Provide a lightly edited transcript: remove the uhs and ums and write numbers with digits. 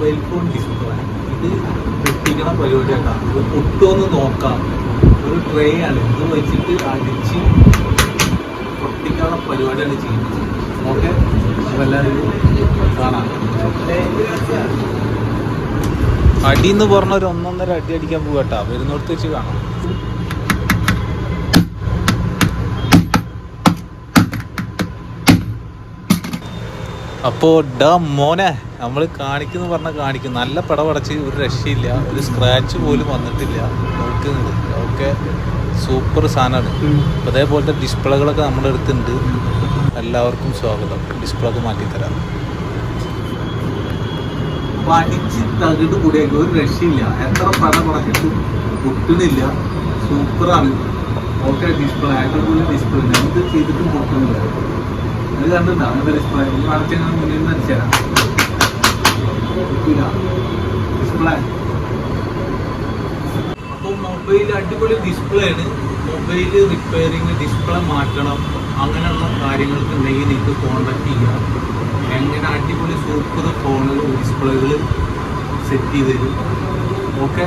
Mobile phone display. ഇത് പൊട്ടിക്കണ പരിപാടിയാക്കാം. ഇത് പൊട്ടുമെന്ന് നോക്കാം. ഒരു ട്രേ ആണ്, ഇത് വെച്ചിട്ട് അടിച്ച് പൊട്ടിക്കാനുള്ള പരിപാടിയാണ് ചെയ്യുന്നത്. ഓക്കെ, എല്ലാവരും കാണാം. അടി എന്ന് പറഞ്ഞ ഒരു 1.5 അടി അടിക്കാൻ പോകട്ടാ, വരുന്നിടത്ത് വെച്ച് കാണാം. അപ്പോൾ മോനെ നമ്മൾ കാണിക്കുന്നു പറഞ്ഞാൽ കാണിക്കും. നല്ല പടപടച്ച് ഒരു രക്ഷയില്ല, ഒരു സ്ക്രാച്ച് പോലും വന്നിട്ടില്ല. നോക്കുന്നത് ഓക്കെ, സൂപ്പർ സാധനമാണ്. അപ്പോൾ അതേപോലത്തെ ഡിസ്പ്ലേകളൊക്കെ നമ്മുടെ അടുത്തുണ്ട്. എല്ലാവർക്കും സ്വാഗതം. ഡിസ്പ്ലേ ഒക്കെ മാറ്റിത്തരാം. അടിച്ച് തകിട് കൂടിയാക്കി ഒരു രക്ഷയില്ല. എത്ര പടപടച്ചിട്ട് പൊട്ടുന്നില്ല. സൂപ്പറാണ്. ഓക്കെ, ഡിസ്പ്ലേ അടിപൊളി ഡിസ്പ്ലേ. എന്ത് ചെയ്തിട്ടും പൊട്ടുന്നില്ല. ഇത് കണ്ടിട്ടുണ്ടോ അങ്ങനത്തെ ഡിസ്പ്ലേ? കാണിച്ചാൽ മുന്നിൽ നിന്ന് അടിച്ചുതരാം. ഡിസ്പ്ലേ അപ്പോൾ മൊബൈൽ അടിപൊളി ഡിസ്പ്ലേ ആണ്. മൊബൈൽ റിപ്പയറിങ്, ഡിസ്പ്ലേ മാറ്റണം, അങ്ങനെയുള്ള കാര്യങ്ങൾക്ക് ഉണ്ടെങ്കിൽ നിങ്ങൾക്ക് കോൺടാക്ട് ചെയ്യാം. എങ്ങനെ അടിപൊളി സൂപ്പർ ഫോണുകൾ ഡിസ്പ്ലേകൾ സെറ്റ് ചെയ്ത് തരും. ഓക്കെ.